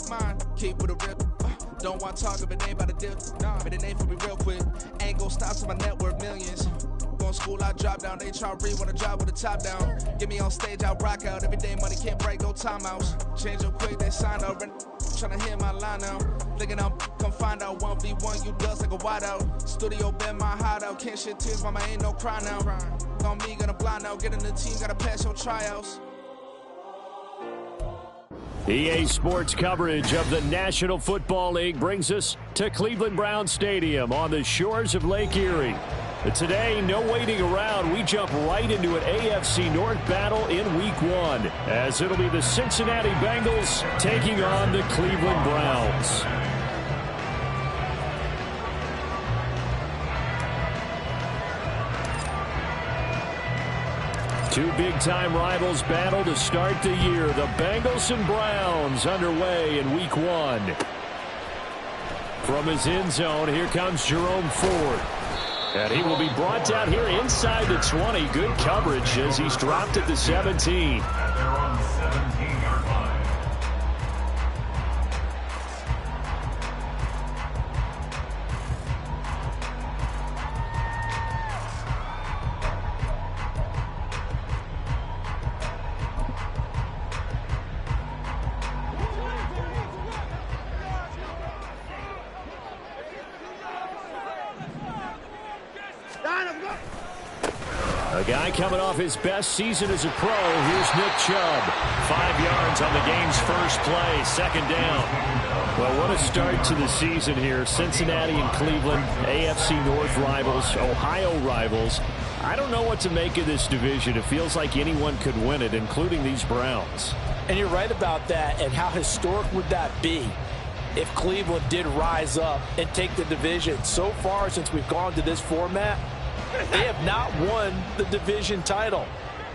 mine. Keep with a rip. Don't want to talk if it ain't about a dip. Nah, but it ain't for me real quick. Ain't gon' stop till my net worth millions. Going school, I drop down. They try to read when I drop with the top down. Get me on stage, I rock out. Every day money can't break, no timeouts. Change up quick, they sign up. Tryna hear my line now. Thinking I'm come find out 1v1, you dust like a wideout. Studio been my hideout. Can't shed tears, mama ain't no cry now. On me, gonna blind out. Get in the team, gotta pass your tryouts. EA Sports coverage of the National Football League brings us to Cleveland Browns Stadium on the shores of Lake Erie. But today, no waiting around. We jump right into an AFC North battle in Week 1, as it'll be the Cincinnati Bengals taking on the Cleveland Browns. Two big-time rivals battle to start the year. The Bengals and Browns underway in Week 1. From his end zone, here comes Jerome Ford. And he will be brought down here inside the 20. Good coverage as he's dropped at the 17. They're on the 17-yard line. A guy coming off his best season as a pro. Here's Nick Chubb. 5 yards on the game's first play. Second down. Well, what a start to the season here. Cincinnati and Cleveland, AFC North rivals, Ohio rivals. I don't know what to make of this division. It feels like anyone could win it, including these Browns. And you're right about that. And how historic would that be if Cleveland did rise up and take the division? So far, since we've gone to this format, they have not won the division title.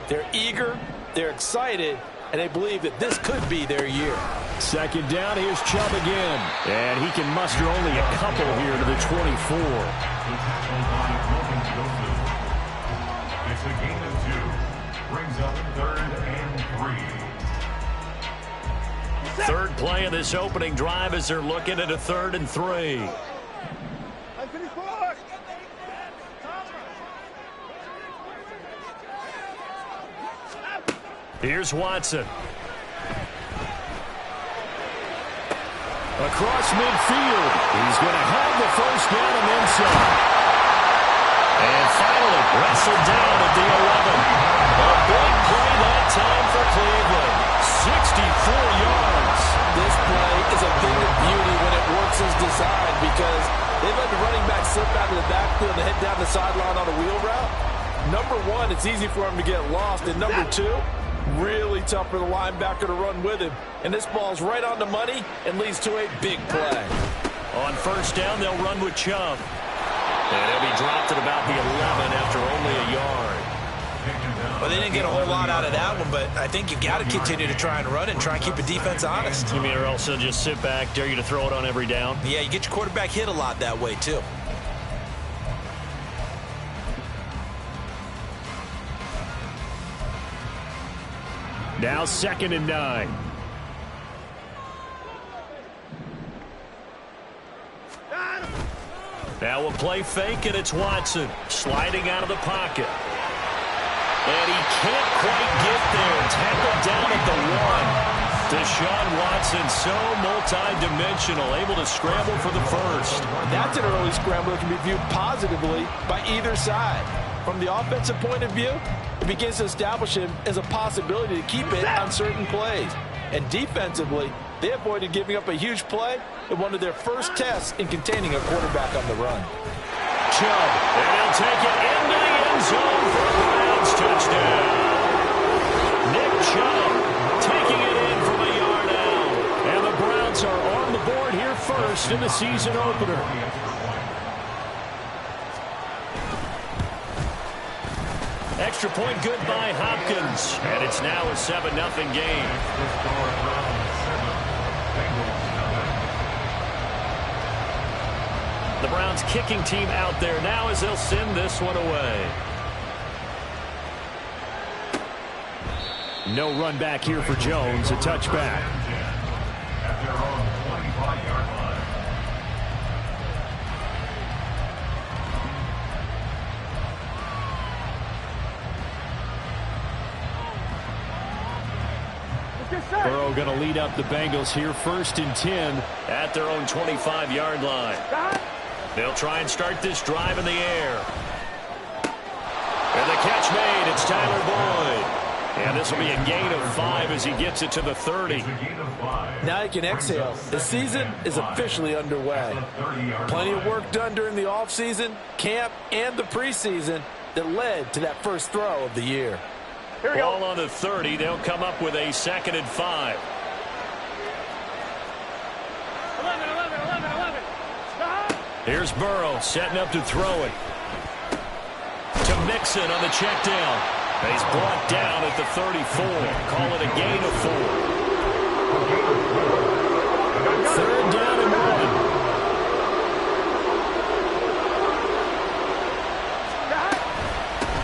They're eager, they're excited, and they believe that this could be their year. Second down, here's Chubb again. And he can muster only a couple here to the 24. It's a gain of 2. Brings up 3rd and 3. Third play of this opening drive as they're looking at a 3rd and 3. Here's Watson. Across midfield. He's going to have the first down and then some. And finally wrestled down at the 11. A big play that time for Cleveland. 64 yards. This play is a thing of beauty when it works as designed, because they let the running back slip out of the backfield and head down the sideline on a wheel route. Number one, it's easy for him to get lost. And number two, really tough for the linebacker to run with him. And this ball's right on the money and leads to a big play. On first down, they'll run with Chubb. And he'll be dropped at about the 11 after only a yard. Well, they didn't get a whole lot out of that one, but I think you got to continue to try and run and try and keep the defense honest. You mean, or else they'll just sit back, dare you to throw it on every down? Yeah, you get your quarterback hit a lot that way, too. Now 2nd and 9. Now we'll play fake, and it's Watson sliding out of the pocket. And he can't quite get there. Tackled down at the 1. Deshaun Watson, so multi-dimensional, able to scramble for the first. That's an early scramble that can be viewed positively by either side. From the offensive point of view, it begins to establish him as a possibility to keep it on certain plays. And defensively, they avoided giving up a huge play in one of their first tests in containing a quarterback on the run. Chubb, and he'll take it into the end zone for a Browns touchdown. Nick Chubb taking it in from a yard out. And the Browns are on the board here first in the season opener. Extra point good by Hopkins. And it's now a 7-0 game. The Browns kicking team out there now as they'll send this one away. No run back here for Jones. A touchback. At their own Burrow going to lead up the Bengals here, 1st and 10 at their own 25-yard line. They'll try and start this drive in the air. And the catch made. It's Tyler Boyd. And this will be a gain of 5 as he gets it to the 30. Now you can exhale. The season is officially underway. Plenty of work done during the offseason, camp, and the preseason that led to that first throw of the year. Ball on the 30. They'll come up with a 2nd and 5. 11. Here's Burrow setting up to throw it. To Mixon on the check down. He's brought down at the 34. Call it a gain of 4. 3rd down and 1.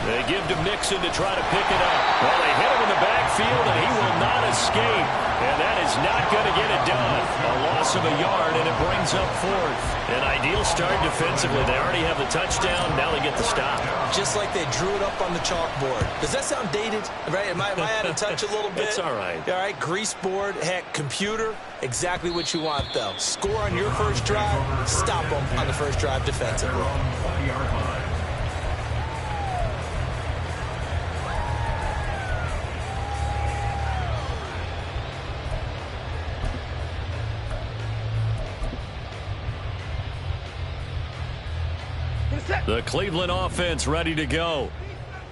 They give to Mixon to try to pick it up. Well, they hit him in the backfield, and he will not escape. And that is not going to get it done. A loss of a yard, and it brings up 4th. An ideal start defensively. They already have the touchdown. Now they get the stop. Just like they drew it up on the chalkboard. Does that sound dated? Right? Am I out of touch a little bit? It's all right. All right, grease board, heck, computer, exactly what you want, though. Score on your first drive, stop them on the first drive defensively. The Cleveland offense ready to go.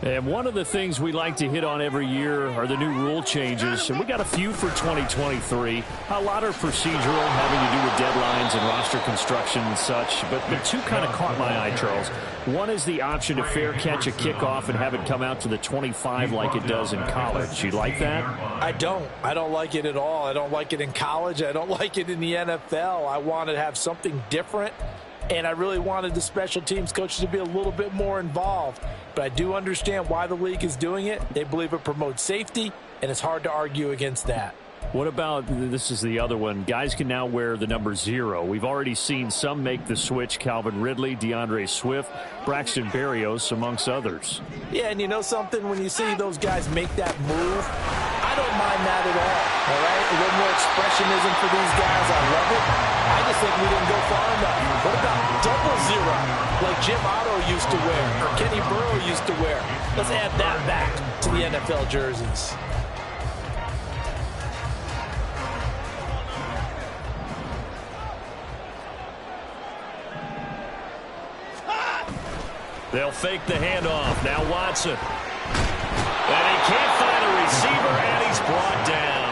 And one of the things we like to hit on every year are the new rule changes. And we got a few for 2023. A lot are procedural, having to do with deadlines and roster construction and such. But 2 kind of caught my eye, Charles. One is the option to fair catch a kickoff and have it come out to the 25 like it does in college. You like that? I don't. I don't like it at all. I don't like it in college. I don't like it in the NFL. I want to have something different. And I really wanted the special teams coaches to be a little bit more involved. But I do understand why the league is doing it. They believe it promotes safety, and it's hard to argue against that. What about, this is the other one, guys can now wear the number 0. We've already seen some make the switch, Calvin Ridley, DeAndre Swift, Braxton Berrios, amongst others. Yeah, and you know something? When you see those guys make that move, I don't mind that at all right? A little more expressionism for these guys. I love it. I just think we didn't go far enough. What about double 0, like Jim Otto used to wear, or Kenny Burrow used to wear? Let's add that back to the NFL jerseys. They'll fake the handoff. Now Watson. And he can't find a receiver, and he's brought down.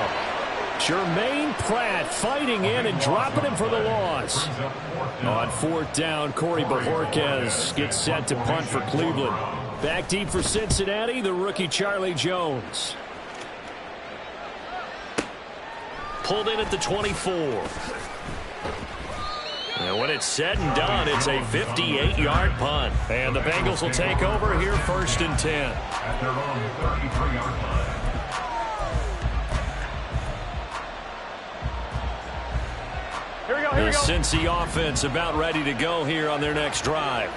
Jermaine Pratt fighting in and dropping him for the loss. On 4th down, Corey Bojorquez gets set to punt for Cleveland. Back deep for Cincinnati, the rookie Charlie Jones. Pulled in at the 24. And when it's said and done, it's a 58-yard punt. And the Bengals will take over here 1st and 10. At their own 33-yard line. The Cincy offense about ready to go here on their next drive.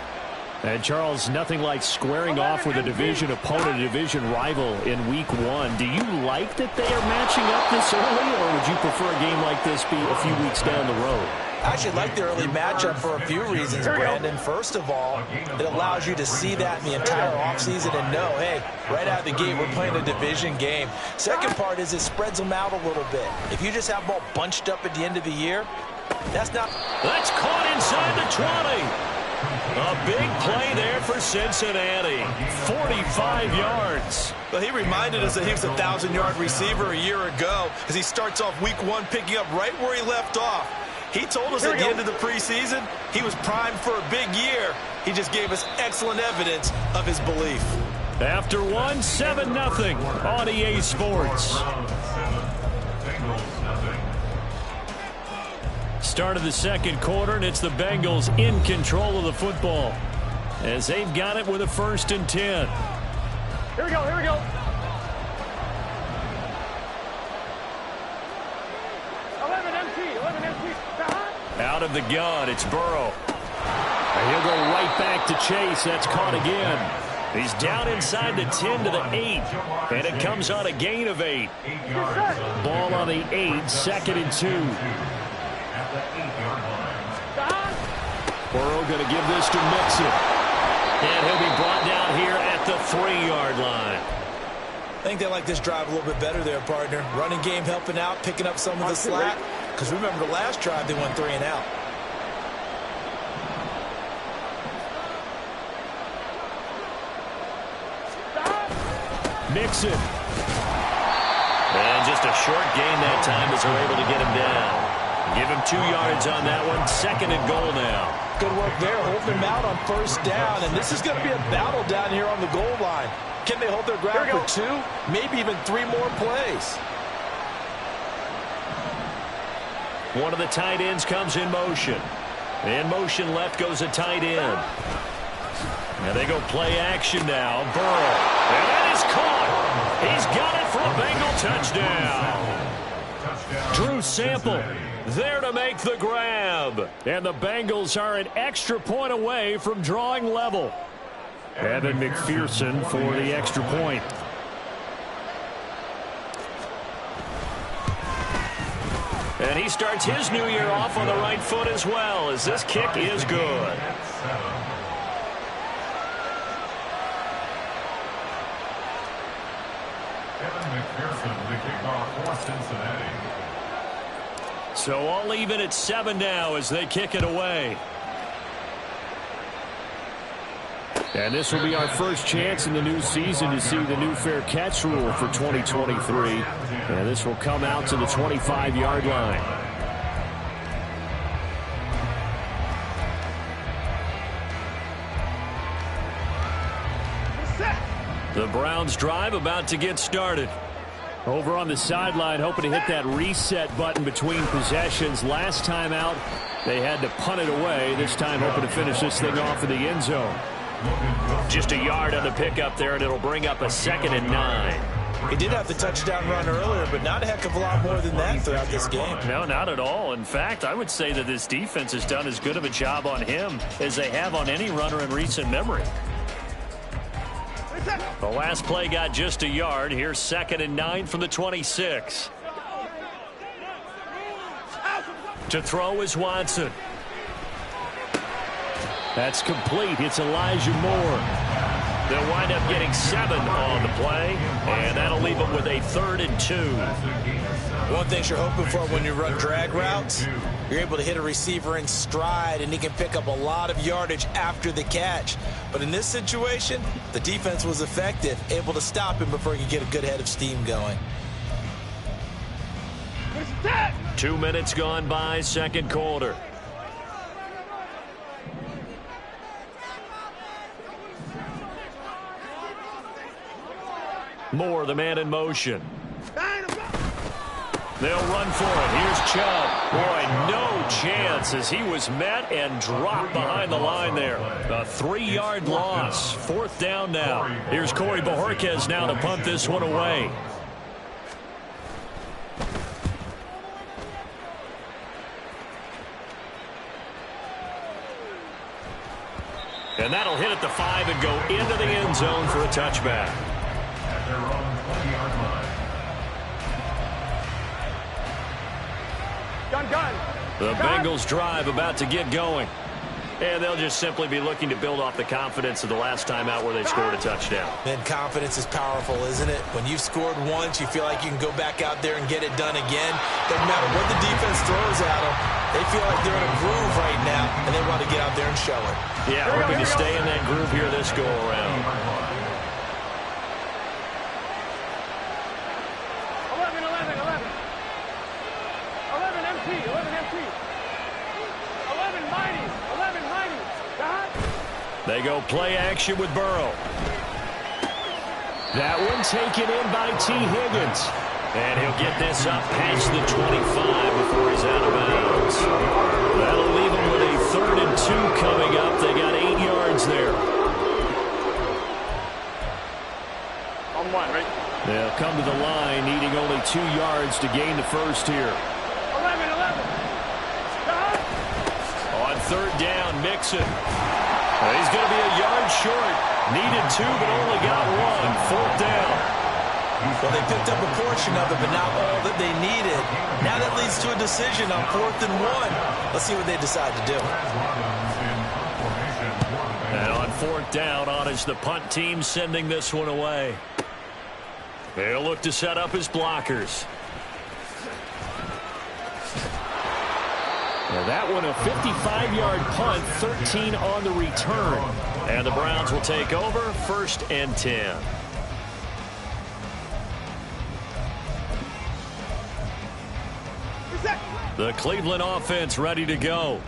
And Charles, nothing like squaring off with a division opponent, a division rival in week 1. Do you like that they are matching up this early, or would you prefer a game like this be a few weeks down the road? I actually like the early matchup for a few reasons, Brandon. First of all, it allows you to see that in the entire offseason and know, hey, right out of the gate, we're playing a division game. Second part is it spreads them out a little bit. If you just have them all bunched up at the end of the year, that's not... That's caught inside the 20. A big play there for Cincinnati. 45 yards. Well, he reminded us that he was a 1,000-yard receiver a year ago as he starts off week 1 picking up right where he left off. He told us at the end of the preseason he was primed for a big year. He just gave us excellent evidence of his belief. After 1, 7-0 on EA Sports. Start of the second quarter, and it's the Bengals in control of the football as they've got it with a 1st and 10. Here we go. 11 empty. Out of the gun, it's Burrow. And he'll go right back to Chase. That's caught again. He's down inside the 10 to the 8, and it comes on a gain of 8. Ball on the 8, 2nd and 2. Burrow going to give this to Mixon. And he'll be brought down here at the 3-yard line. I think they like this drive a little bit better there, partner. Running game helping out, picking up some of the slack. Because remember the last drive, they went 3 and out. Mixon. And just a short gain that time as they're able to get him down. Give him 2 yards on that one. 2nd and goal now. Good work there, holding him out on 1st down. And this is going to be a battle down here on the goal line. Can they hold their ground for 2? Maybe even 3 more plays. One of the tight ends comes in motion. In motion left goes a tight end. And they go play action now. Burrow. And that is caught. He's got it for a Bengal touchdown. Drew Sample there to make the grab. And the Bengals are an extra point away from drawing level. Evan McPherson for the extra point. And he starts his new year off on the right foot as well, as this kick is good. Evan McPherson, the kickoff for Cincinnati. So all even at 7 now as they kick it away. And this will be our first chance in the new season to see the new fair catch rule for 2023. And this will come out to the 25-yard line. The Browns drive about to get started. Over on the sideline, hoping to hit that reset button between possessions. Last time out, they had to punt it away. This time, hoping to finish this thing off in the end zone. Just a yard on the pickup there, and it'll bring up a 2nd and 9. He did have the touchdown run earlier, but not a heck of a lot more than that throughout this game. No, not at all. In fact, I would say that this defense has done as good of a job on him as they have on any runner in recent memory. The last play got just a yard. Here's 2nd and 9 from the 26. To throw is Watson. That's complete. It's Elijah Moore. They'll wind up getting 7 on the play, and that'll leave them with a 3rd and 2. One thing you're hoping for when you run drag routes, you're able to hit a receiver in stride, and he can pick up a lot of yardage after the catch. But in this situation, the defense was effective, able to stop him before he could get a good head of steam going. 2 minutes gone by, 2nd quarter. Moore, the man in motion. They'll run for it. Here's Chubb. Boy, no chance as he was met and dropped behind the line there. A 3-yard loss. 4th down now. Here's Corey Bojorquez now to punt this one away. And that'll hit at the 5 and go into the end zone for a touchback. At their own 20-yard line. The Bengals drive about to get going. And they'll just simply be looking to build off the confidence of the last time out where they scored a touchdown. And confidence is powerful, isn't it? When you've scored once, you feel like you can go back out there and get it done again. Doesn't matter what the defense throws at them. They feel like they're in a groove right now, and they want to get out there and show it. Yeah, hoping to stay in that groove here this go-around. 11 empty. 11 mighty. They go play action with Burrow. That one taken in by T. Higgins. And he'll get this up past the 25 before he's out of bounds. That'll leave him with a 3rd and 2 coming up. They got 8 yards there. On 1, right? They'll come to the line, needing only 2 yards to gain the first here. 11. On 3rd down, Mixon. He's going to be a yard short. Needed 2, but only got 1. 4th down. Well, they picked up a portion of it, but not all that they needed. Now that leads to a decision on 4th and 1. Let's see what they decide to do. And on 4th down, on is the punt team sending this one away. They'll look to set up his blockers. Now that one a 55-yard punt, 13 on the return. And the Browns will take over, 1st and 10. The Cleveland offense ready to go.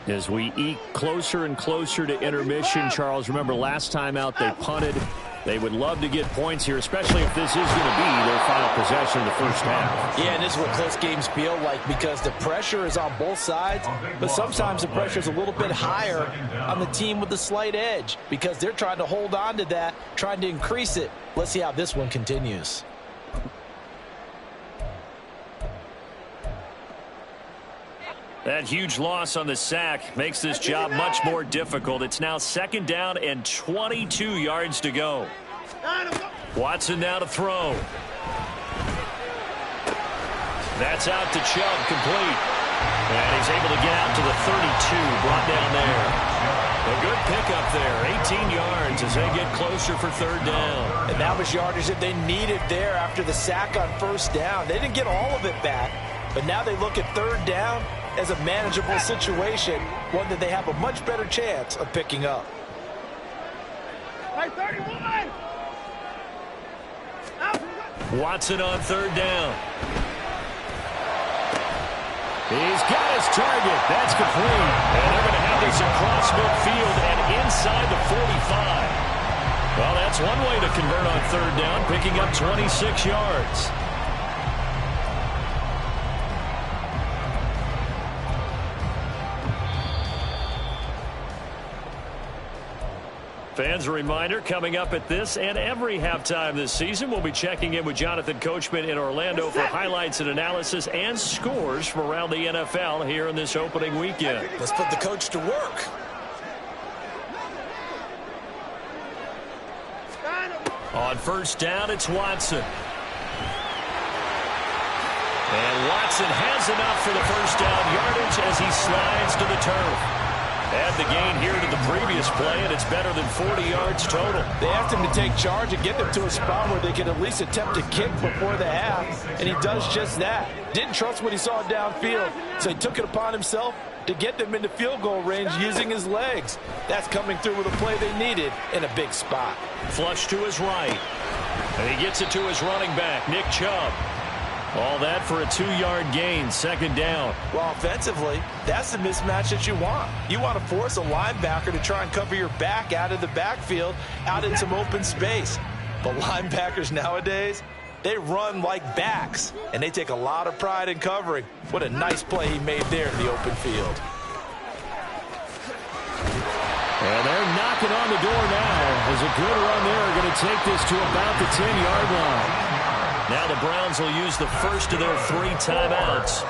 As we eke closer and closer to intermission, Charles, remember last time out they punted. They would love to get points here, especially if this is going to be their final possession of the first half. Yeah, and this is what close games feel like because the pressure is on both sides, but sometimes the pressure is a little bit higher on the team with the slight edge because they're trying to hold on to that, trying to increase it. Let's see how this one continues. That huge loss on the sack makes this job much more difficult. It's now 2nd down and 22 yards to go. Watson now to throw. That's out to Chubb, complete. And he's able to get out to the 32, brought down there. A good pickup there, 18 yards as they get closer for 3rd down. And that was yardage that they needed there after the sack on 1st down. They didn't get all of it back, but now they look at 3rd down as a manageable situation, one that they have a much better chance of picking up. Hey, 31! Watson on 3rd down. He's got his target. That's complete. And they're going to have this across midfield and inside the 45. Well, that's one way to convert on 3rd down, picking up 26 yards. Fans, a reminder, coming up at this and every halftime this season, we'll be checking in with Jonathan Coachman in Orlando for highlights and analysis and scores from around the NFL here in this opening weekend. Let's put the coach to work. On 1st down, it's Watson. And Watson has enough for the 1st down yardage as he slides to the turf. Add the gain here to the previous play, and it's better than 40 yards total. They asked him to take charge and get them to a spot where they could at least attempt to kick before the half, and he does just that. Didn't trust what he saw downfield, so he took it upon himself to get them into field goal range using his legs. That's coming through with a play they needed in a big spot. Flush to his right, and he gets it to his running back, Nick Chubb. All that for a 2-yard gain, 2nd down. Well, offensively, that's the mismatch that you want. You want to force a linebacker to try and cover your back out of the backfield, out in some open space. But linebackers nowadays, they run like backs, and they take a lot of pride in covering. What a nice play he made there in the open field. And they're knocking on the door now. As a good run there, going to take this to about the 10-yard line. Now the Browns will use the first of their 3 timeouts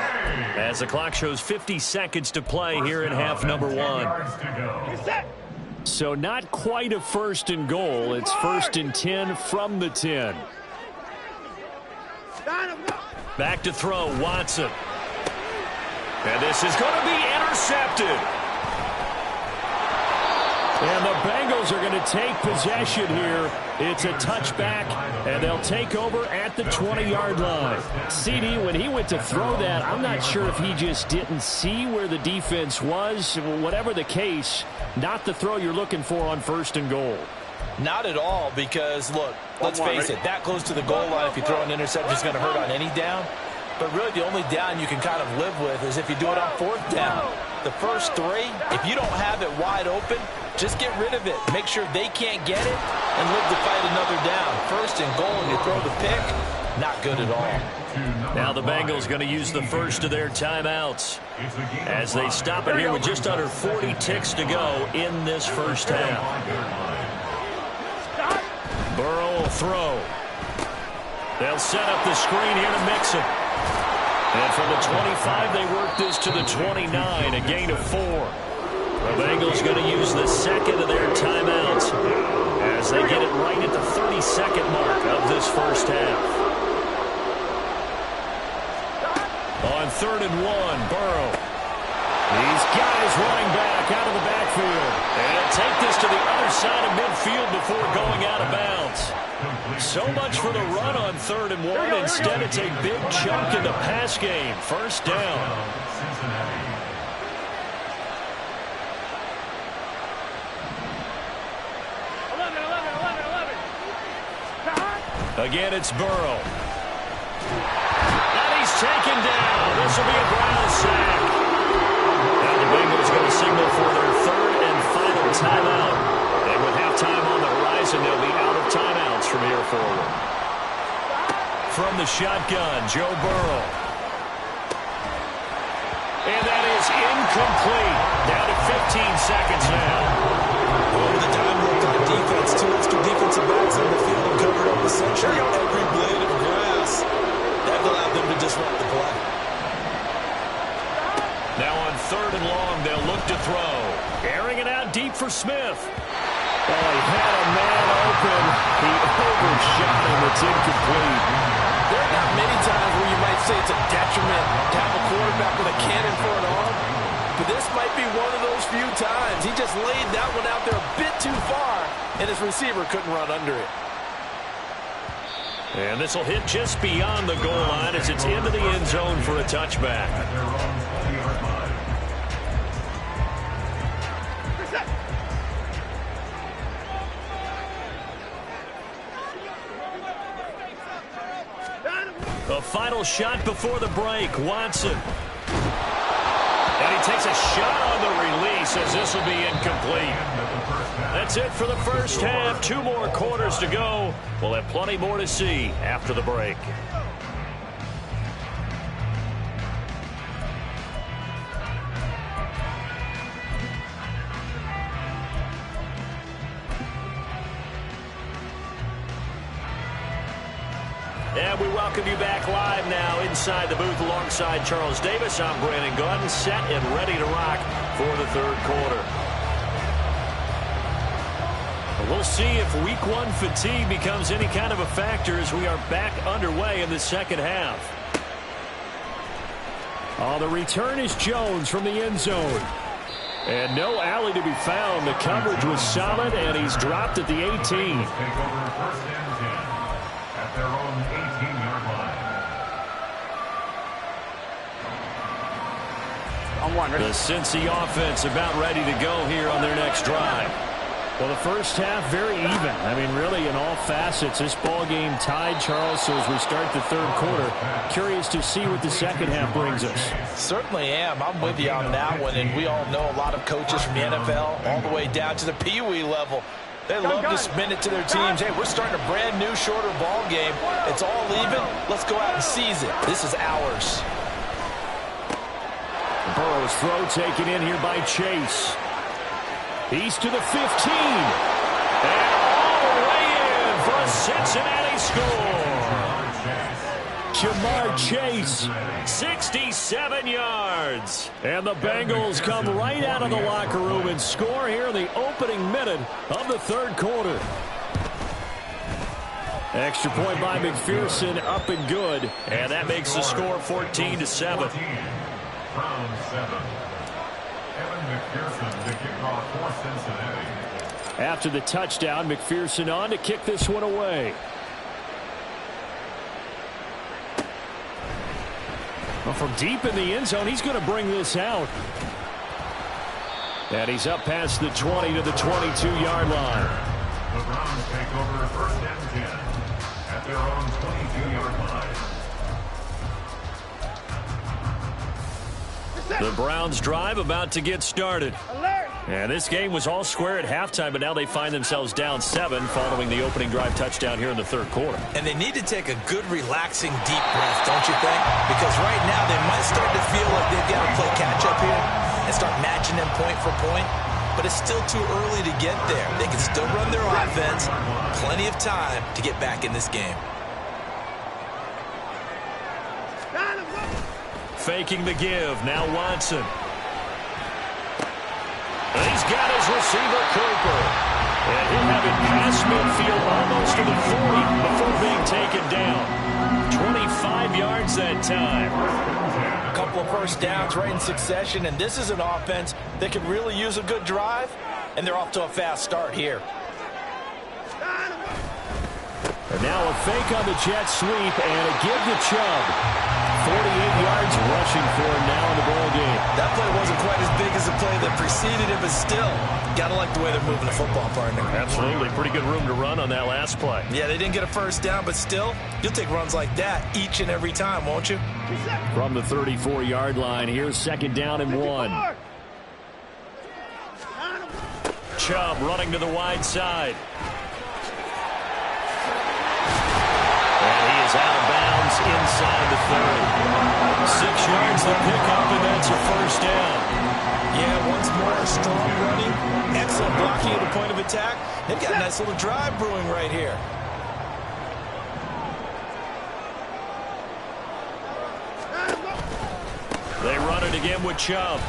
as the clock shows 50 seconds to play here in half number 1. So not quite a 1st and goal. It's 1st and 10 from the 10. Back to throw, Watson. And this is going to be intercepted. And the Bengals are going to take possession here. It's a touchback, and they'll take over at the 20-yard line. CD, when he went to throw that, I'm not sure if he just didn't see where the defense was. Whatever the case, not the throw you're looking for on 1st and goal. Not at all, because, look, let's face it, that close to the goal line, if you throw an interception, it's going to hurt on any down. But really, the only down you can kind of live with is if you do it on 4th down. The first 3, if you don't have it wide open, just get rid of it. Make sure they can't get it and live to fight another down. 1st and goal, and you throw the pick, not good at all. Now the Bengals going to use the first of their timeouts as they stop it here with just under 40 ticks to go in this first half. Burrow will throw. They'll set up the screen here to mix it. And from the 25, they work this to the 29, a gain of 4. The Bengals going to use the second of their timeouts as they get it right at the 30-second mark of this first half. On 3rd and 1, Burrow. These guys running back out of the backfield. And take this to the other side of midfield before going out of bounds. So much for the run on 3rd and 1. Instead, it's a big chunk in the pass game. First down. Again, it's Burrow. And he's taken down. This will be a Brown sack. Now the Bengals going to signal for their 3rd and final timeout. And with halftime on the horizon, they'll be out of timeouts from here forward. From the shotgun, Joe Burrow. And that is incomplete. Down to 15 seconds now. Over the time looked on defense, 2 extra defensive backs on the field and covered up essentially every blade of grass. That allowed them to disrupt the play. Now on 3rd and long, they'll look to throw. Airing it out deep for Smith. Oh, he had a man open. He overshot him. It's incomplete. There are not many times where you might say it's a detriment to have a quarterback with a cannon for an arm. But this might be one of those few times. He just laid that one out there a bit too far, and his receiver couldn't run under it. And this will hit just beyond the goal line as it's into the end zone for a touchback. A final shot before the break. Watson. And he takes a shot on the release as this will be incomplete. That's it for the first half. 2 more quarters to go. We'll have plenty more to see after the break. And we welcome you back live now inside the booth alongside Charles Davis. I'm Brandon Gordon, set and ready to rock for the 3rd quarter. We'll see if week 1 fatigue becomes any kind of a factor as we are back underway in the second half. Oh, the return is Jones from the end zone. And no alley to be found. The coverage was solid, and he's dropped at the 18. Take over 1st and 10 at their own 18-yard line. The Cincy offense about ready to go here on their next drive. Well, the first half very even. I mean, really, in all facets, this ball game tied, Charles. So as we start the 3rd quarter, curious to see what the second half brings us. Certainly am. I'm with you on that one. And we all know a lot of coaches from the NFL all the way down to the Pee Wee level. They love to spin it to their teams. Hey, we're starting a brand new, shorter ball game. It's all even. Let's go out and seize it. This is ours. Burrow's throw taken in here by Chase. He's to the 15. And all the way in for a Cincinnati score. Jamar Chase, 67 yards. And the Bengals come right out of the locker room and score here in the opening minute of the 3rd quarter. Extra point by McPherson, up and good. And that makes the score 14-7. Round 7. Evan McPherson to kick off for Cincinnati. After the touchdown, McPherson on to kick this one away. Well, from deep in the end zone, he's going to bring this out. And he's up past the 20 to the 22-yard line. The Browns take over 1st and 10 at their own 22-yard line. The Browns drive about to get started. And this game was all square at halftime, but now they find themselves down 7 following the opening drive touchdown here in the 3rd quarter. And they need to take a good, relaxing, deep breath, don't you think? Because right now they might start to feel like they've got to play catch-up here and start matching them point for point. But it's still too early to get there. They can still run their offense. Plenty of time to get back in this game. Faking the give. Now Watson. got his receiver, Cooper. And he'll have it past midfield almost to the 40 before being taken down. 25 yards that time. A couple of first downs right in succession, and this is an offense that can really use a good drive, and they're off to a fast start here. And now a fake on the jet sweep and a give to Chubb. 48 yards rushing for him now in the ball game. That play wasn't quite as big as the play that preceded it, but still, got to like the way they're moving the football, partner. Absolutely. Pretty good room to run on that last play. Yeah, they didn't get a first down, but still, you'll take runs like that each and every time, won't you? From the 34-yard line, here's second down and 1. Chubb running to the wide side. And he is out of bounds inside the 30. 6 yards to pick up, and that's a first down. Yeah, once more, strong running, excellent blocking at the point of attack. They've got a nice little drive brewing right here. They run it again with Chubb.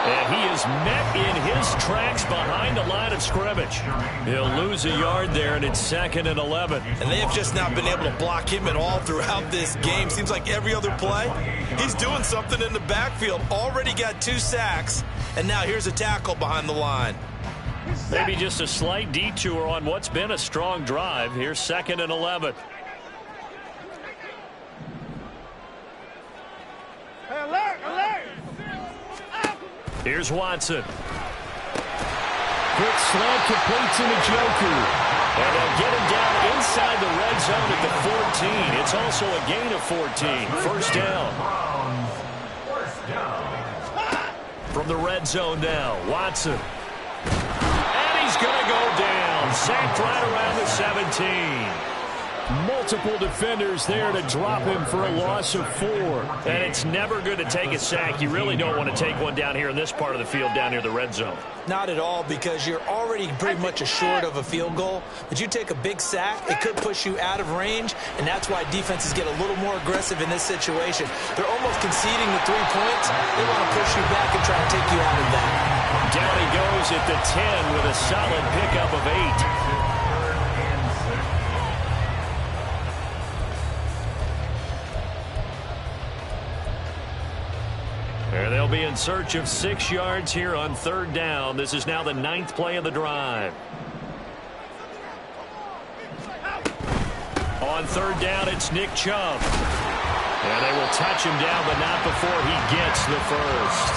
And he is met in his tracks behind the line of scrimmage. He'll lose a yard there, and it's 2nd and 11. And they have just not been able to block him at all throughout this game. Seems like every other play, he's doing something in the backfield. Already got 2 sacks, and now here's a tackle behind the line. Maybe just a slight detour on what's been a strong drive. Here's 2nd and 11. Hey, alert, alert! Here's Watson. Quick slant completes into Njoku. And they'll get him down inside the red zone at the 14. It's also a gain of 14. First down. From the red zone now, Watson. And he's going to go down. Sacked right around the 17. Multiple defenders there to drop him for a loss of 4. And it's never good to take a sack. You really don't want to take one down here in this part of the field down near the red zone. Not at all, because you're already pretty much assured of a field goal. But you take a big sack, it could push you out of range, and that's why defenses get a little more aggressive in this situation. They're almost conceding the 3 points. They want to push you back and try to take you out of that. Down he goes at the 10 with a solid pickup of 8. And they'll be in search of 6 yards here on 3rd down. This is now the 9th play of the drive. On 3rd down, it's Nick Chubb. And they will touch him down, but not before he gets the first.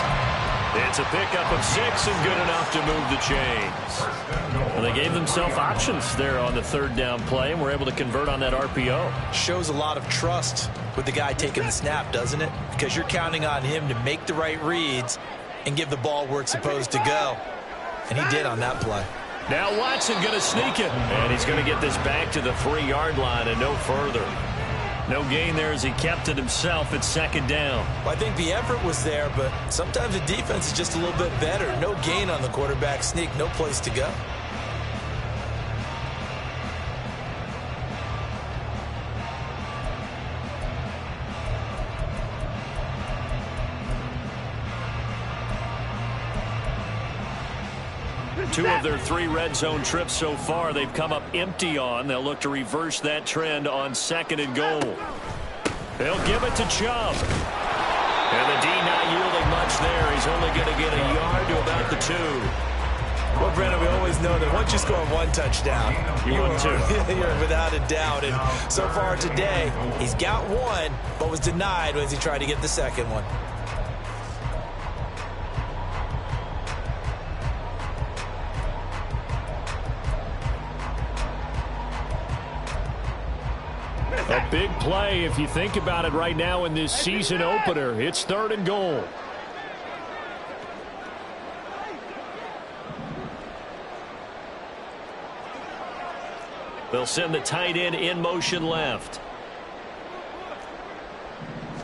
It's a pickup of 6 and good enough to move the chains. Well, they gave themselves options there on the 3rd down play and were able to convert on that RPO. Shows a lot of trust with the guy taking the snap, doesn't it? Because you're counting on him to make the right reads and give the ball where it's supposed to go. And he did on that play. Now Watson going to sneak it. And he's going to get this back to the 3-yard line and no further. No gain there as he kept it himself at 2nd down. Well, I think the effort was there, but sometimes the defense is just a little bit better. No gain on the quarterback sneak, no place to go. Two of their 3 red zone trips so far they've come up empty on. They'll look to reverse that trend on 2nd and goal. They'll give it to Chubb. And the D not yielding much there. He's only going to get a yard to about the 2. Well, Brandon, we always know that once you score 1 touchdown, you won 2. You're without a doubt. And so far today, he's got 1, but was denied as he tried to get the 2nd one. A big play if you think about it right now in this season opener. It's 3rd and goal. They'll send the tight end in motion left.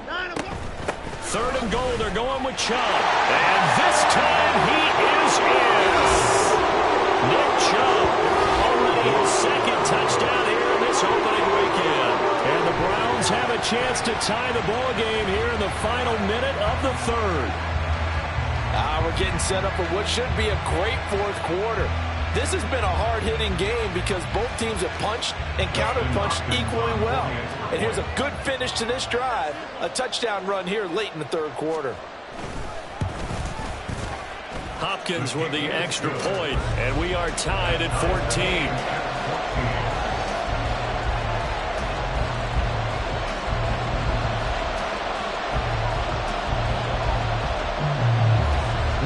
3rd and goal. They're going with Chubb. And this time he is in. Nick Chubb already his 2nd touchdown here in this opening weekend. And the Browns have a chance to tie the ball game here in the final minute of the 3rd. We're are getting set up for what should be a great fourth quarter. This has been a hard-hitting game because both teams have punched and counterpunched equally well. And here's a good finish to this drive, a touchdown run here late in the third quarter. Hopkins with the extra point, and we are tied at 14.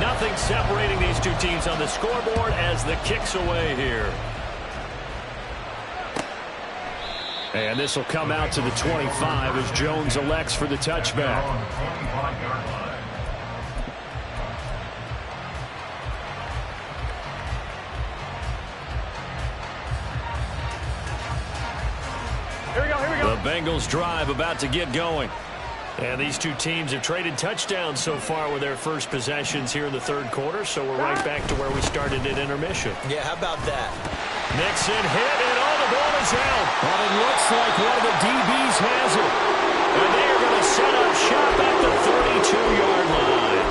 Nothing separating these two teams on the scoreboard as the kick's away here. And this will come out to the 25 as Jones elects for the touchback. Here we go. The Bengals drive about to get going. And these two teams have traded touchdowns so far with their first possessions here in the third quarter, so we're right back to where we started at intermission. Yeah, how about that? Nixon hit, and all the ball is out. But it looks like one of the DBs has it. And they are going to set up shop at the 32-yard line.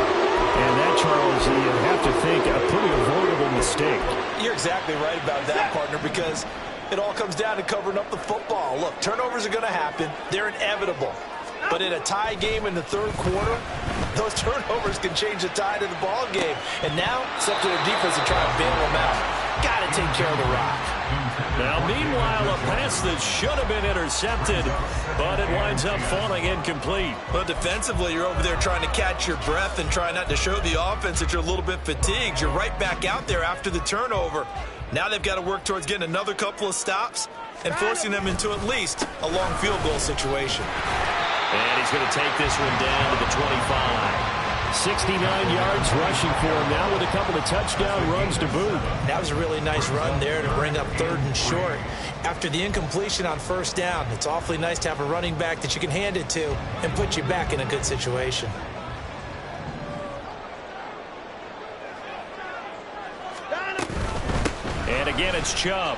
And that, Charles, you have to think a pretty avoidable mistake. You're exactly right about that, partner, because it all comes down to covering up the football. Look, turnovers are going to happen. They're inevitable. But in a tie game in the third quarter, those turnovers can change the tide of the ball game. And now, it's up to the defense to try and bail them out. Got to take care of the rock. Now, meanwhile, a pass that should have been intercepted, but it winds up falling incomplete. But defensively, you're over there trying to catch your breath and try not to show the offense that you're a little bit fatigued. You're right back out there after the turnover. Now they've got to work towards getting another couple of stops and forcing them into at least a long field goal situation. And he's going to take this one down to the 25. 69 yards rushing for him now with a couple of touchdown runs to boot. That was a really nice run there to bring up third and short. After the incompletion on first down, it's awfully nice to have a running back that you can hand it to and put you back in a good situation. And again, it's Chubb.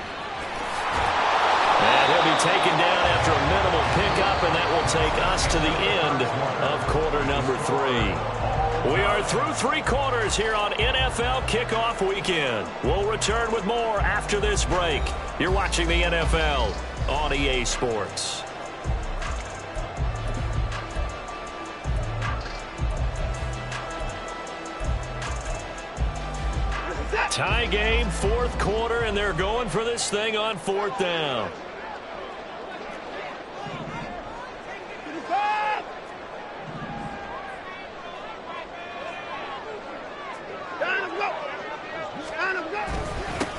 And he'll be taken down after a minimal pickup, and that will take us to the end of quarter number 3. We are through 3 quarters here on NFL Kickoff Weekend. We'll return with more after this break. You're watching the NFL on EA Sports. Tie game, fourth quarter, and they're going for this thing on fourth down.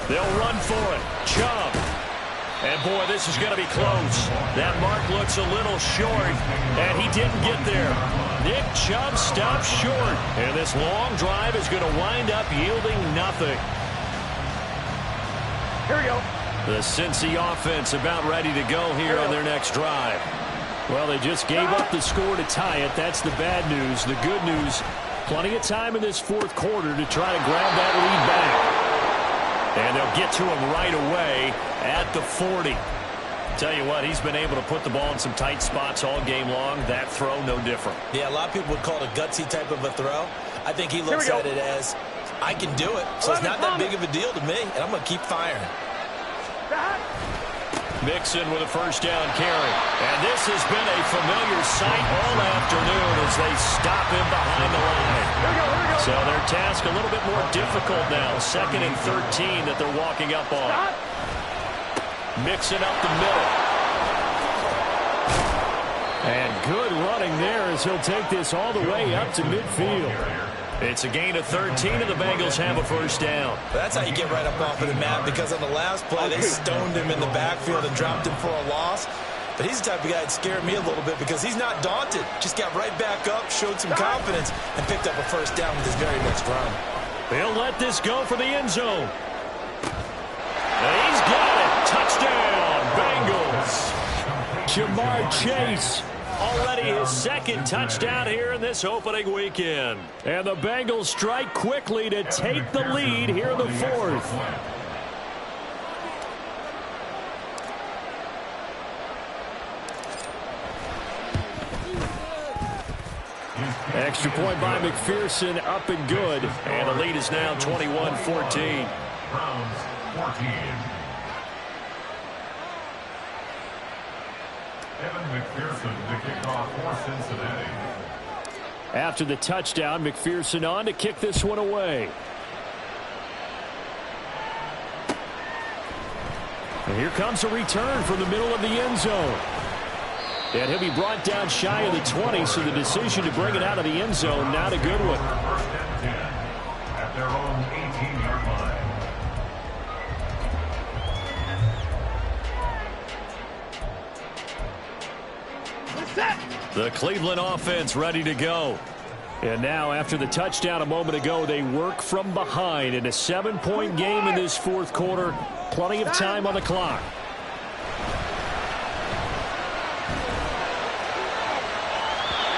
They'll run for it. Chubb. And, boy, this is going to be close. That mark looks a little short, and he didn't get there. Nick Chubb stops short, and this long drive is going to wind up yielding nothing. Here we go. The Cincy offense about ready to go here on their next drive. Well, they just gave up the score to tie it. That's the bad news. The good news, plenty of time in this fourth quarter to try to grab that lead back. And they'll get to him right away at the 40. Tell you what, he's been able to put the ball in some tight spots all game long. That throw, no different. Yeah, a lot of people would call it a gutsy type of a throw. I think he looks at it as, I can do it, so it's not that big of a deal to me, and I'm going to keep firing. Mixon with a first down carry. And this has been a familiar sight all afternoon as they stop him behind the line. Here we go. So their task a little bit more difficult now. 2nd and 13 that they're walking up on. Mixon up the middle. And good running there as he'll take this all the way up to midfield. It's a gain of 13, and the Bengals have a first down. That's how you get right up off of the mat, because on the last play, they stoned him in the backfield and dropped him for a loss. But he's the type of guy that scared me a little bit because he's not daunted. Just got right back up, showed some confidence, and picked up a first down with his very next run. He'll let this go for the end zone. And he's got it. Touchdown, Bengals. Jamar Chase. Already his 2nd touchdown here in this opening weekend. And the Bengals strike quickly to take the lead here in the 4th. Extra point by McPherson, up and good. And the lead is now 21-14. Browns 14. Evan McPherson, the kickoff for Cincinnati. After the touchdown, McPherson on to kick this one away. And here comes a return from the middle of the end zone. And he'll be brought down shy of the 20, so the decision to bring it out of the end zone, not a good one. First and 10 at their own 18-yard line. The Cleveland offense ready to go. And now, after the touchdown a moment ago, they work from behind in a 7-point game in this fourth quarter. Plenty of time on the clock.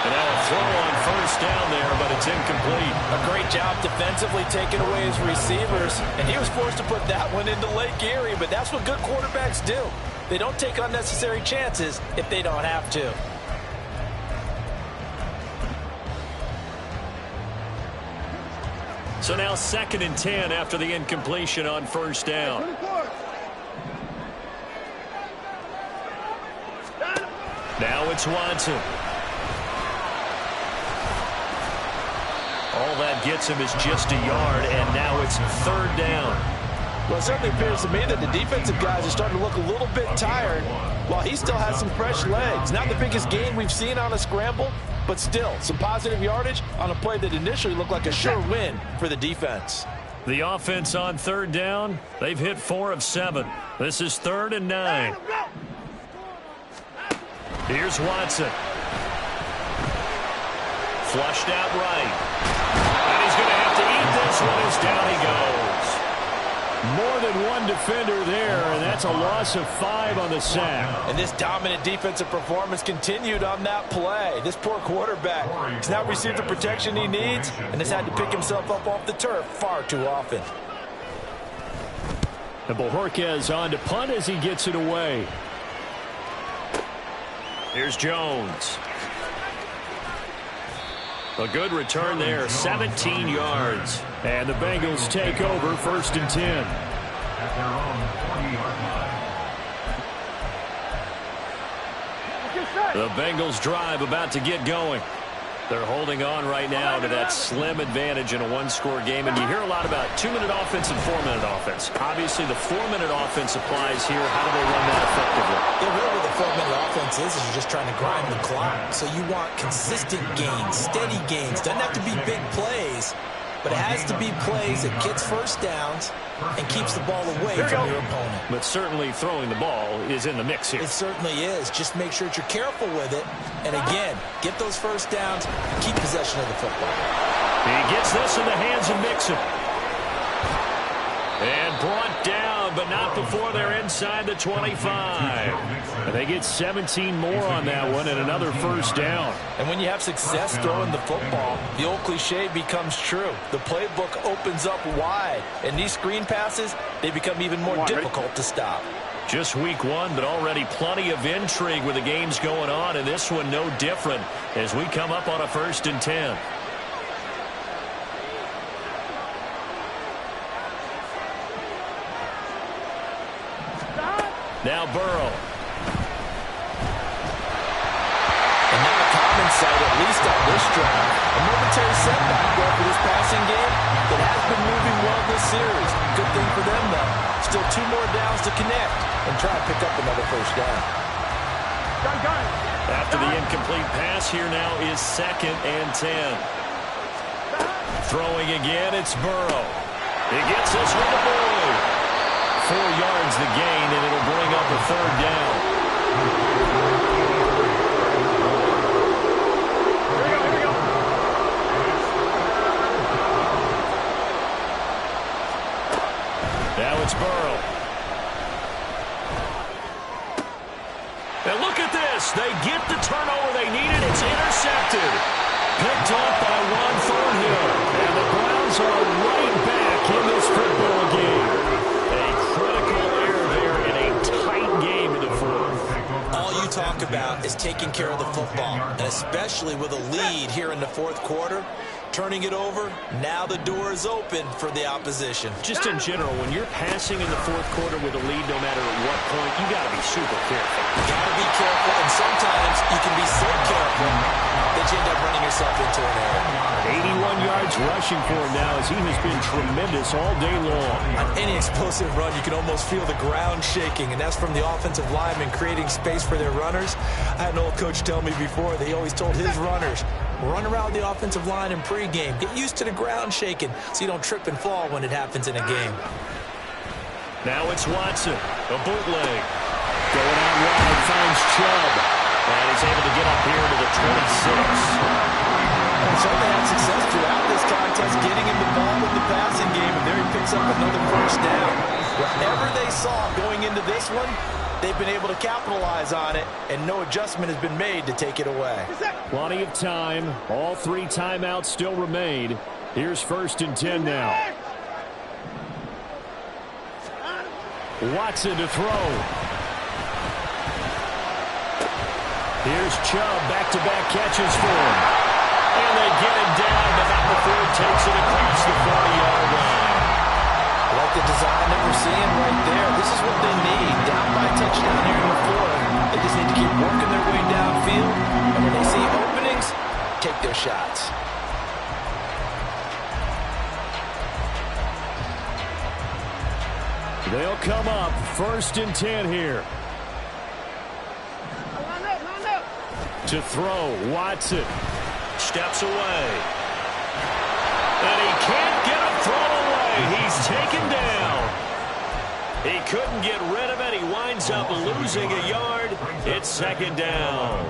And now a throw on first down there, but it's incomplete. A great job defensively taking away his receivers, and he was forced to put that one into Lake Erie, but that's what good quarterbacks do. They don't take unnecessary chances if they don't have to. So now 2nd and 10 after the incompletion on first down. Now it's Watson. All that gets him is just a yard, and now it's 3rd down. Well, it certainly appears to me that the defensive guys are starting to look a little bit tired while he still has some fresh legs. Not the biggest gain we've seen on a scramble, but still some positive yardage on a play that initially looked like a sure win for the defense. The offense on 3rd down, they've hit 4 of 7. This is 3rd and 9. Here's Watson. Flushed out right. And he's going to have to eat this one as down he goes. More than one defender there, and that's a loss of 5 on the sack. And this dominant defensive performance continued on that play. This poor quarterback has not received the protection he needs and has had to pick himself up off the turf far too often. And Bojorquez on to punt as he gets it away. Here's Jones. A good return there, 17 yards. And the Bengals take over 1st and 10. At their own 20-yard line. The Bengals drive about to get going. They're holding on right now to that slim advantage in a one-score game. And you hear a lot about 2-minute offense and 4-minute offense. Obviously, the 4-minute offense applies here. How do they run that effectively? Yeah, really what the 4-minute offense is you're just trying to grind the clock. So you want consistent gains, steady gains. Doesn't have to be big plays, but it has to be plays that gets first downs and keeps the ball away from your opponent. But certainly throwing the ball is in the mix here. It certainly is. Just make sure that you're careful with it. And again, get those first downs, keep possession of the football. He gets this in the hands of Mixon. And brought down, but not before they're inside the 25. And they get 17 more on that one and another first down. And when you have success throwing the football, the old cliche becomes true. The playbook opens up wide. And these screen passes, they become even more difficult to stop. Just week 1, but already plenty of intrigue with the games going on. And this one no different as we come up on a 1st and 10. Now Burrow. And now a common sight, at least on this drive. A momentary setback there for this passing game that has been moving well this series. Good thing for them, though. Still 2 more downs to connect and try to pick up another first down. After the incomplete pass, here now is 2nd and 10. Throwing again, it's Burrow. He gets this with the board. 4 yards the gain, and it'll bring up a 3rd down. Here we go. Now it's Burrow. And look at this. They get the turnover they needed. It's intercepted. Picked off by Juan Thornhill. And the Browns are right back in this football game. Talk about is taking care of the football, and especially with a lead here in the fourth quarter. Turning it over, now the door is open for the opposition. Just in general, when you're passing in the fourth quarter with a lead, no matter at what point, you got to be super careful. You got to be careful, and sometimes you can be so careful that you end up running yourself into an error. 81 yards rushing for him now as he has been tremendous all day long. On any explosive run, you can almost feel the ground shaking, and that's from the offensive linemen creating space for their runners. I had an old coach tell me before that he always told his runners, run around the offensive line in pregame. Get used to the ground shaking so you don't trip and fall when it happens in a game. Now it's Watson, a bootleg. Going out wide, finds Chubb. And he's able to get up here to the 26. And certainly had success throughout this contest, getting him the ball in the passing game, and there he picks up another first down. Whatever they saw going into this one, they've been able to capitalize on it, and no adjustment has been made to take it away. Plenty of time. All 3 timeouts still remain. Here's 1st and 10 now. Watson to throw. Here's Chubb, back-to-back catches for him. And they get him down, but not before he takes it across the 40-yard line. I like the design that we're seeing right there. This is what they need. Down by a touchdown here in the fourth. They just need to keep working their way downfield. And when they see openings, take their shots. They'll come up 1st and 10 here. To throw, Watson steps away. And he can't get a throw away. He's taken down. He couldn't get rid of it. He winds up losing a yard. It's 2nd down.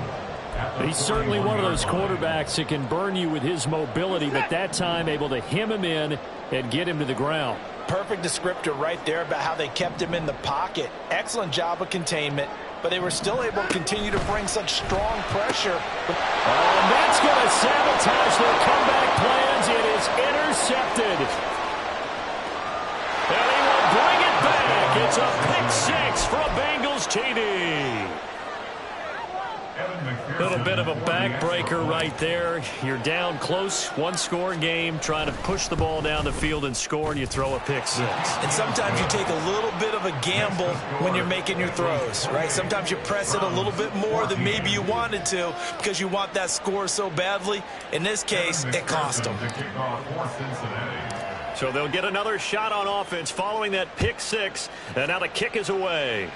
He's certainly one of those quarterbacks that can burn you with his mobility, but that time able to hem him in and get him to the ground. Perfect descriptor right there about how they kept him in the pocket. Excellent job of containment, but they were still able to continue to bring such strong pressure. Oh, and that's going to sabotage their comeback plans. It is intercepted. And he will bring it back. It's a pick 6 from Bengals TD. A little bit of a backbreaker right there. You're down close, 1-score game, trying to push the ball down the field and score, and you throw a pick 6. And sometimes you take a little bit of a gamble when you're making your throws, right? Sometimes you press it a little bit more than maybe you wanted to because you want that score so badly. In this case, it cost them. So they'll get another shot on offense following that pick 6, and now the kick is away.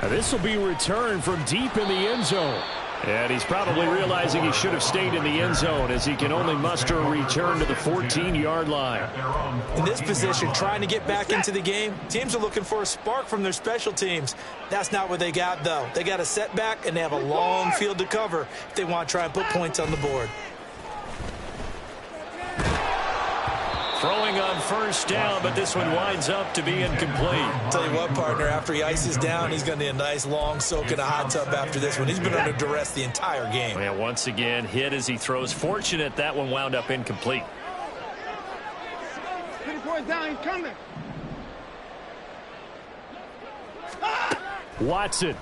This will be returned from deep in the end zone. And he's probably realizing he should have stayed in the end zone as he can only muster a return to the 14-yard line. In this position, trying to get back into the game, teams are looking for a spark from their special teams. That's not what they got, though. They got a setback, and they have a long field to cover if they want to try and put points on the board. Throwing on 1st down, but this one winds up to be incomplete. Tell you what, partner, after he ices down, he's going to need a nice long soak in a hot tub after this one. He's been under duress the entire game. Yeah, once again, hit as he throws. Fortunate that one wound up incomplete. 24 down, he's coming. Watson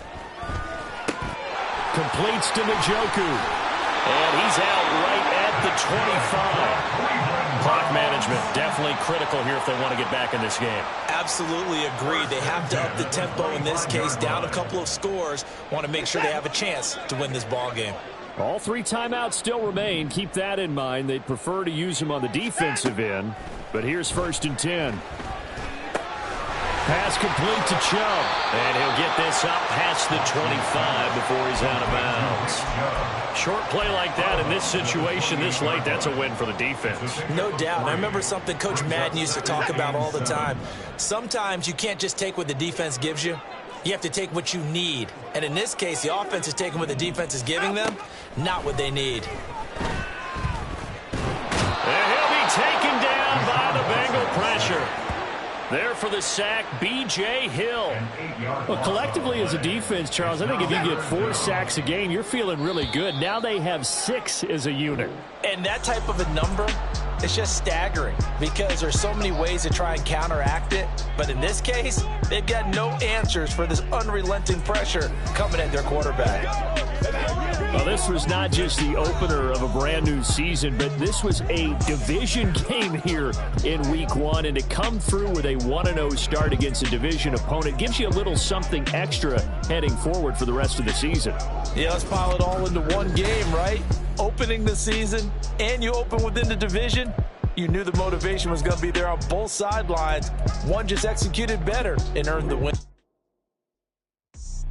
completes to Njoku. And he's out right at the 25. Clock management definitely critical here if they want to get back in this game. Absolutely agree. They have to up the tempo in this case, down a couple of scores. Want to make sure they have a chance to win this ball game. All 3 timeouts still remain. Keep that in mind. They'd prefer to use them on the defensive end. But here's 1st and 10. Pass complete to Chubb. And he'll get this up past the 25 before he's out of bounds. Short play like that in this situation this late, that's a win for the defense. No doubt. I remember something Coach Madden used to talk about all the time. Sometimes you can't just take what the defense gives you. You have to take what you need. And in this case, the offense is taking what the defense is giving them, not what they need. And he'll be taken down by the Bengal pressure. There for the sack, B.J. Hill. Well, collectively as a defense, Charles, I think if you get 4 sacks a game, you're feeling really good. Now they have 6 as a unit. And that type of a number It's just staggering because there's so many ways to try and counteract it. But in this case, they've got no answers for this unrelenting pressure coming at their quarterback. Well, this was not just the opener of a brand new season, but this was a division game here in week 1. And to come through with a 1-0 start against a division opponent gives you a little something extra heading forward for the rest of the season. Yeah, let's pile it all into one game, right? Opening the season, and you open within the division. You knew the motivation was going to be there on both sidelines. One just executed better and earned the win.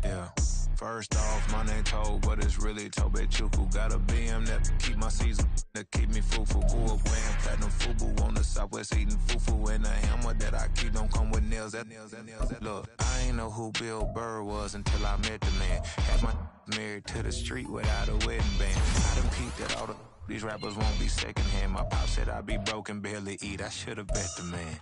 Yeah. First off, my name Toad, but it's really Tobe Chuku. Got a BM that keep my season, that keep me fufu. Grew up wearing platinum fubu on the Southwest eating fufu. And a hammer that I keep don't come with nails. Look, I ain't know who Bill Burr was until I met the man. Had my married to the street without a wedding band. I done peeped at all these rappers won't be secondhand. My pop said I'd be broken, barely eat. I should've bet the man.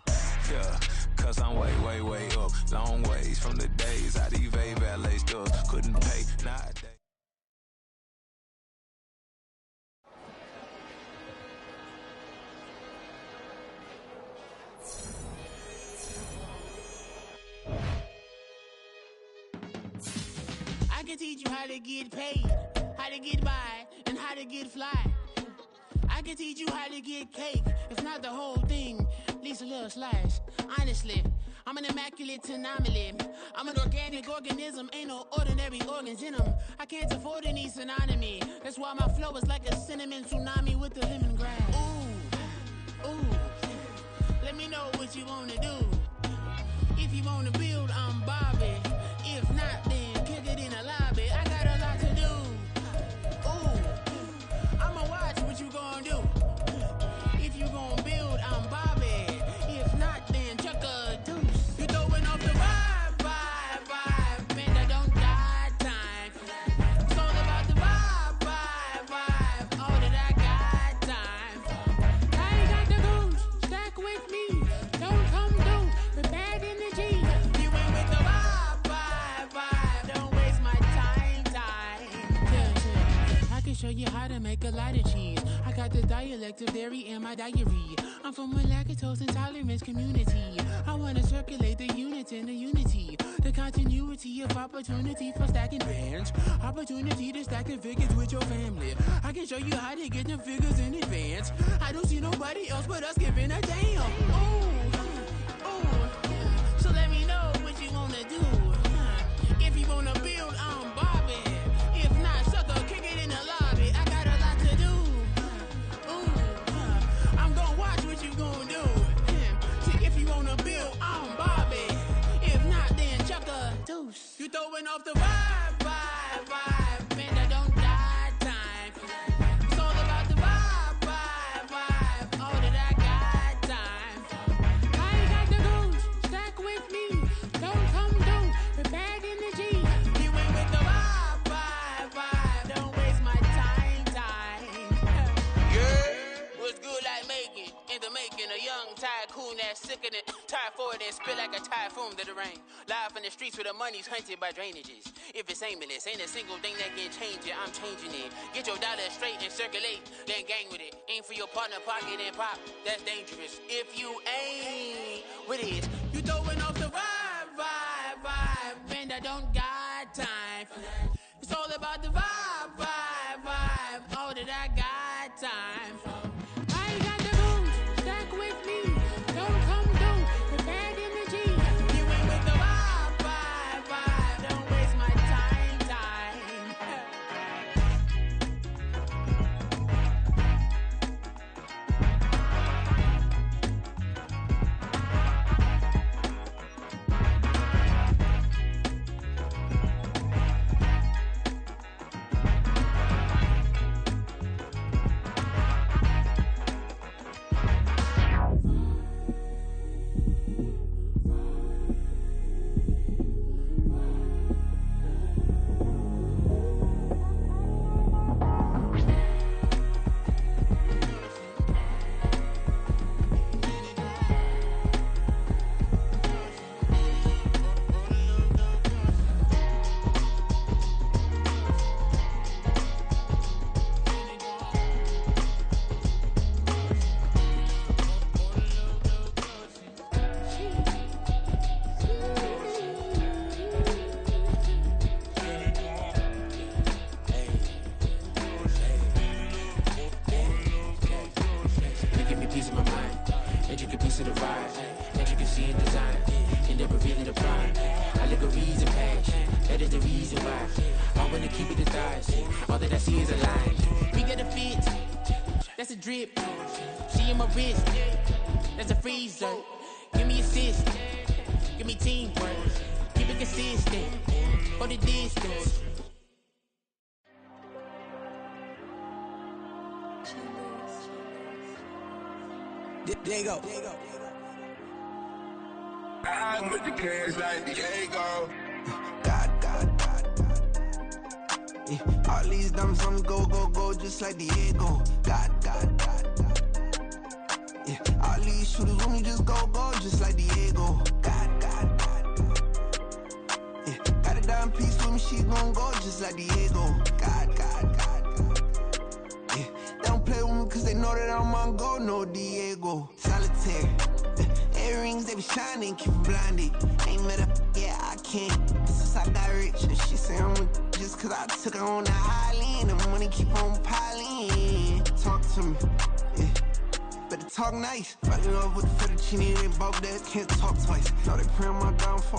Yeah, cause I'm way, way, way up. Long ways from the days I'd evade valet stuff. Couldn't pay, nowadays. I can teach you how to get paid, how to get by, and how to get fly. I can teach you how to get cake, if not the whole thing, at least a little slice. Honestly, I'm an immaculate anomaly. I'm an organic organism, ain't no ordinary organs in them. I can't afford any synonymy. That's why my flow is like a cinnamon tsunami with the lemongrass. Ooh, let me know what you wanna do. If you wanna build, I'm Bobby. If not, then kick it in the lobby. I got a lot to do. Ooh, I'ma watch what you gonna do. If you gonna build, I'm Bobby. If not, then chuck a deuce. You throwing off the vibe. Man, I don't got time. It's all about the vibe. All that I got time. I ain't got the goose. Stack with me. Don't come through with bad energy. You ain't with the vibe. Don't waste my time. Yeah. I can show you how to make a lot of cheese. I got the dialect of dairy in my diary. I'm from a lactose intolerance community. I wanna circulate the units in the unity. The continuity of opportunity for stacking bands. Opportunity to stack the figures with your family. I can show you how to get them figures in advance. I don't see nobody else but us giving a damn. Ooh. So let me know what you wanna do. If you wanna build, I'm Bobby. If not, sucker, kick it in the lobby. I got a lot to do. I'm gonna watch what you gonna do. See, if you wanna build, I'm Bobby. If not, then chuck a deuce. You throwing off the vibe. Man, I don't got time. It's all about the vibe. All that I got time. I ain't got the goose. Stack with me. Don't come through with bad energy. You ain't with the vibe. Don't waste my time. Yeah, what's good like making? In the making, a young tycoon that's sickening. Tired for it and spit like a typhoon to the rain. Live in the streets where the money's hunted by drainages. If it's aimless, ain't a single thing that can change it. I'm changing it. Get your dollar straight and circulate, then gang with it. Aim for your partner, pocket and pop. That's dangerous. If you ain't with it, you throwing off the vibe. Man, I don't got time for that. It's all about the vibe. All that I got time for. I ain't got the goose. Stack with me. Don't come through with bad energy. You ain't with the vibe. Don't waste my time. that is the reason why I wanna keep it the thighs. All that I see is a line. We got a fit, that's a drip. She in my wrist, that's a freezer. Give me assist, give me teamwork. Keep it consistent, go the distance. There you go. I with the cash like Diego. God. Yeah. All these diamonds on me go, just like Diego. God. Yeah. All these shooters on me just go, just like Diego. God. Yeah. Got a diamond piece with me, she gon' go just like Diego. God. Yeah. They don't play with me cause they know that I'm on go, no Diego. Solitaire. Earrings, they be shining, keep me blinded. Ain't met up, yeah, I can't. Since I got rich, and she say I'm just cause I took her on the island. The money keep on piling. Talk to me, yeah. Better talk nice. Fucking up with the fettuccine and both that can't talk twice. Know they pray on my downfall.